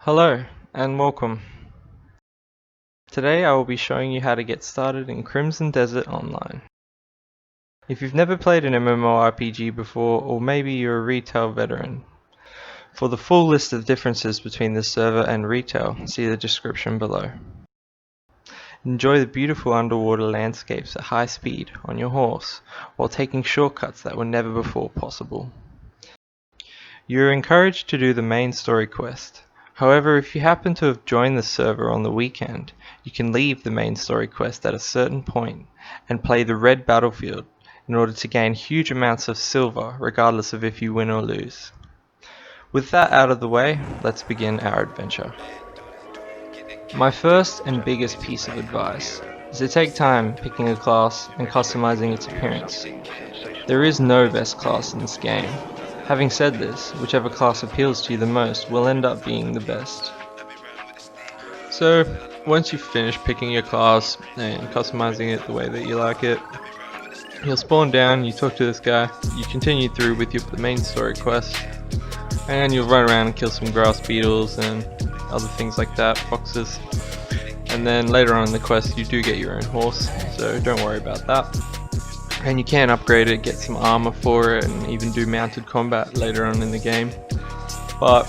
Hello and welcome. Today I will be showing you how to get started in Crimson Desert Online. If you've never played an MMORPG before, or maybe you're a retail veteran, for the full list of differences between the server and retail, see the description below. Enjoy the beautiful underwater landscapes at high speed on your horse, while taking shortcuts that were never before possible. You are encouraged to do the main story quest. However, if you happen to have joined the server on the weekend, you can leave the main story quest at a certain point and play the red battlefield in order to gain huge amounts of silver regardless of if you win or lose. With that out of the way, let's begin our adventure. My first and biggest piece of advice is to take time picking a class and customizing its appearance. There is no best class in this game. Having said this, whichever class appeals to you the most will end up being the best. So, once you've finished picking your class and customizing it the way that you like it, you'll spawn down, you talk to this guy, you continue through with the main story quest, and you'll run around and kill some grass beetles and other things like that, foxes. And then later on in the quest you do get your own horse, so don't worry about that. And you can upgrade it, get some armor for it, and even do mounted combat later on in the game. But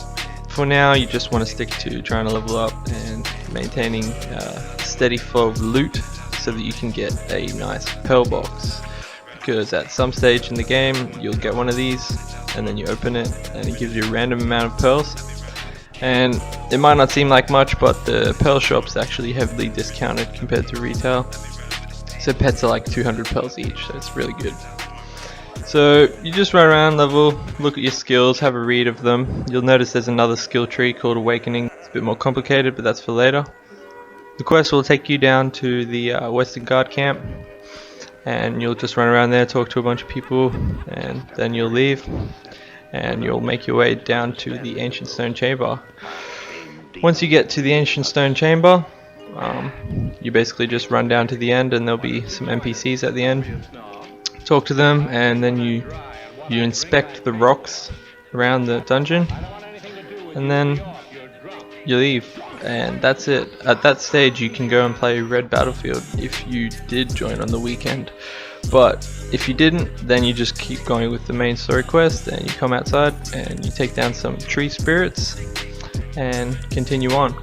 for now, you just want to stick to trying to level up and maintaining a steady flow of loot so that you can get a nice pearl box. Because at some stage in the game, you'll get one of these, and then you open it, and it gives you a random amount of pearls. And it might not seem like much, but the pearl shop's actually heavily discounted compared to retail. So pets are like 200 pearls each, so it's really good. So you just run around, level, look at your skills, have a read of them. You'll notice there's another skill tree called Awakening. It's a bit more complicated, but that's for later. The quest will take you down to the Western Guard camp, and you'll just run around there, talk to a bunch of people, and then you'll leave, and you'll make your way down to the Ancient Stone Chamber. Once you get to the Ancient Stone Chamber, you basically just run down to the end, and there'll be some NPCs at the end. Talk to them, and then you inspect the rocks around the dungeon, and then you leave, and that's it. At that stage you can go and play Red Battlefield if you did join on the weekend. But if you didn't, then you just keep going with the main story quest, and you come outside and you take down some tree spirits and continue on.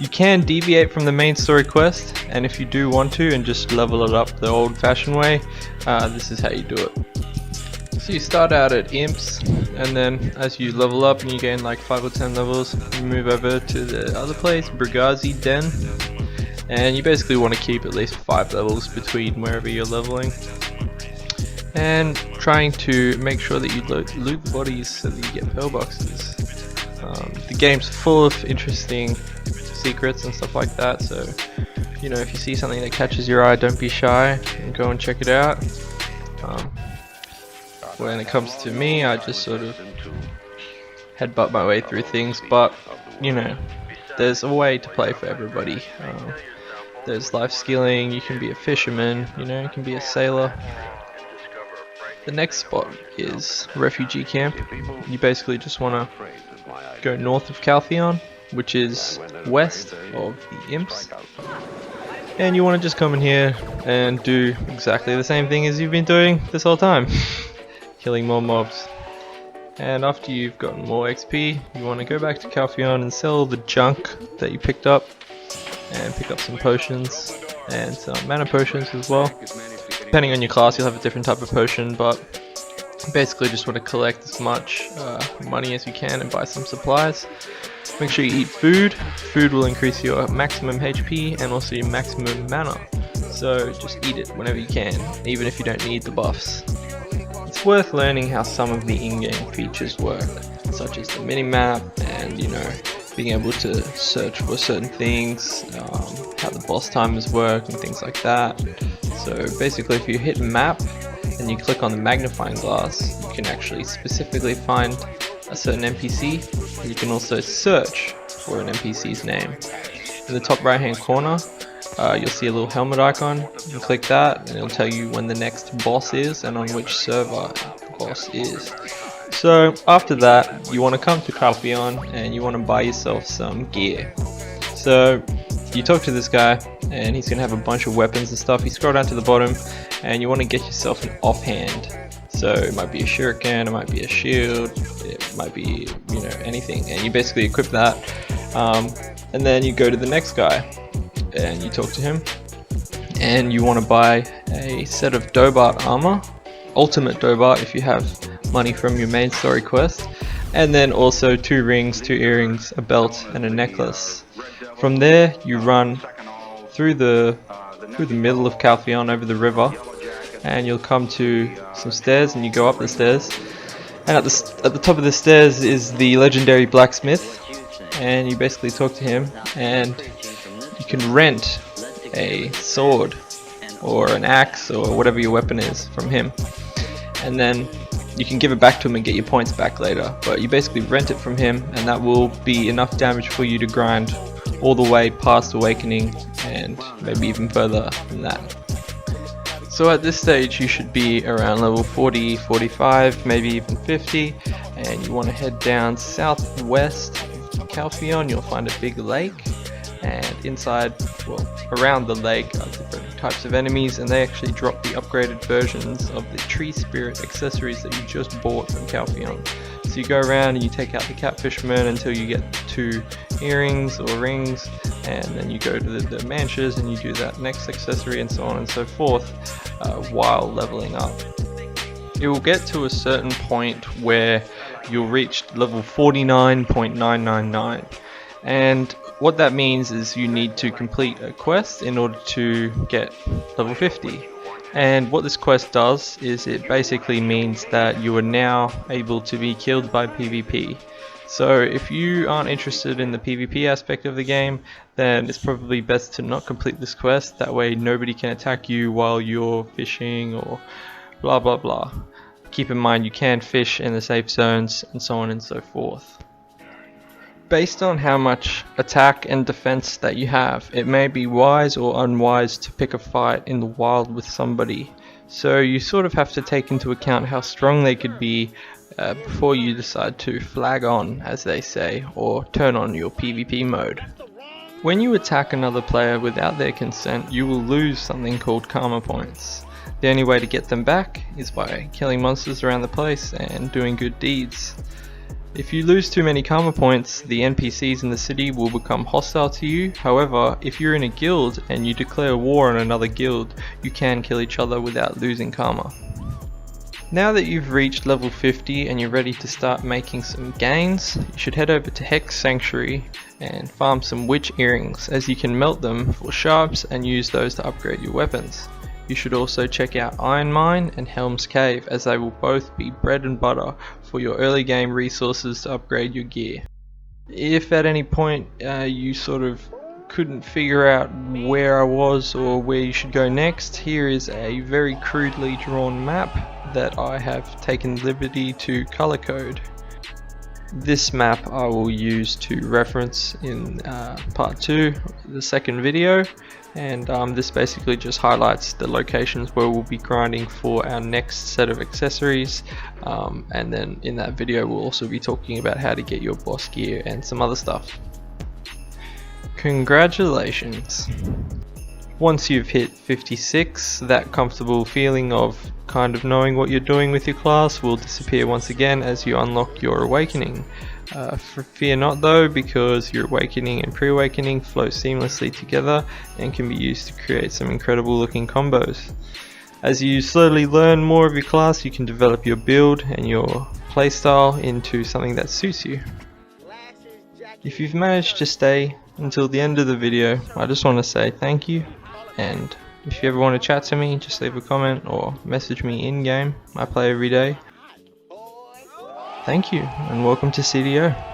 You can deviate from the main story quest, and if you do want to and just level it up the old fashioned way, this is how you do it. So you start out at imps, and then as you level up and you gain like 5 or 10 levels, you move over to the other place, Brigazi Den, and you basically want to keep at least 5 levels between wherever you're leveling, and trying to make sure that you loot the bodies so that you get pearl boxes. The game's full of interesting secrets and stuff like that, so you know, if you see something that catches your eye, don't be shy and go and check it out. When it comes to me, I just sort of headbutt my way through things, but you know, there's a way to play for everybody. There's life skilling, you can be a fisherman, you know, you can be a sailor. The next spot is refugee camp. You basically just want to go north of Caltheon, which is west of the imps, and you want to just come in here and do exactly the same thing as you've been doing this whole time. Killing more mobs. And after you've gotten more XP, you want to go back to Caltheon and sell the junk that you picked up, and pick up some potions and some mana potions as well. Depending on your class, you'll have a different type of potion, but basically just want to collect as much money as you can and buy some supplies. Make sure you eat food. Food will increase your maximum HP and also your maximum mana, so just eat it whenever you can, even if you don't need the buffs. It's worth learning how some of the in-game features work, such as the minimap and, you know, being able to search for certain things, how the boss timers work and things like that. So basically, if you hit map and you click on the magnifying glass, you can actually specifically find a certain NPC, and you can also search for an NPC's name. In the top right hand corner, you'll see a little helmet icon. You can click that and it'll tell you when the next boss is and on which server the boss is. So after that, you want to come to Calpheon and you want to buy yourself some gear. So you talk to this guy and he's going to have a bunch of weapons and stuff. You scroll down to the bottom and you want to get yourself an offhand. So it might be a shuriken, it might be a shield, it might be, you know, anything. And you basically equip that. And then you go to the next guy and you talk to him. And you want to buy a set of Dobart armor, ultimate Dobart if you have money from your main story quest, and then also 2 rings, 2 earrings, a belt and a necklace. From there you run through the middle of Calpheon over the river, and you'll come to some stairs and you go up the stairs, and at the top of the stairs is the legendary blacksmith, and you basically talk to him and you can rent a sword or an axe or whatever your weapon is from him, and then you can give it back to him and get your points back later, but you basically rent it from him and that will be enough damage for you to grind all the way past awakening and maybe even further than that. So at this stage you should be around level 40, 45, maybe even 50, and you want to head down southwest of Calpheon. You'll find a big lake, and inside, well, around the lake are different types of enemies, and they actually drop the upgraded versions of the tree spirit accessories that you just bought from Calpheon. So you go around and you take out the catfishman until you get 2 earrings or rings, and then you go to the manches and you do that next accessory, and so on and so forth, while leveling up. It will get to a certain point where you'll reach level 49.999, and what that means is you need to complete a quest in order to get level 50. And what this quest does is it basically means that you are now able to be killed by PvP. So if you aren't interested in the PvP aspect of the game, then it's probably best to not complete this quest. That way nobody can attack you while you're fishing or blah blah blah. Keep in mind you can fish in the safe zones and so on and so forth. Based on how much attack and defense that you have, it may be wise or unwise to pick a fight in the wild with somebody. So you sort of have to take into account how strong they could be before you decide to flag on, as they say, or turn on your PvP mode. When you attack another player without their consent, you will lose something called karma points. The only way to get them back is by killing monsters around the place and doing good deeds. If you lose too many karma points, the NPCs in the city will become hostile to you. However, if you're in a guild and you declare war on another guild, you can kill each other without losing karma. Now that you've reached level 50 and you're ready to start making some gains, you should head over to Hex Sanctuary and farm some witch earrings, as you can melt them for sharps and use those to upgrade your weapons. You should also check out Iron Mine and Helm's Cave, as they will both be bread and butter for your early game resources to upgrade your gear. If at any point you sort of couldn't figure out where I was or where you should go next, here is a very crudely drawn map that I have taken liberty to color code. This map I will use to reference in part 2, the second video, and this basically just highlights the locations where we'll be grinding for our next set of accessories, and then in that video we'll also be talking about how to get your boss gear and some other stuff. Congratulations! Once you've hit 56, that comfortable feeling of kind of knowing what you're doing with your class will disappear once again as you unlock your awakening. Fear not though, because your awakening and pre-awakening flow seamlessly together and can be used to create some incredible looking combos. As you slowly learn more of your class, you can develop your build and your playstyle into something that suits you. If you've managed to stay until the end of the video, I just want to say thank you, and if you ever want to chat to me, just leave a comment or message me in game. I play every day. Thank you, and welcome to CDO.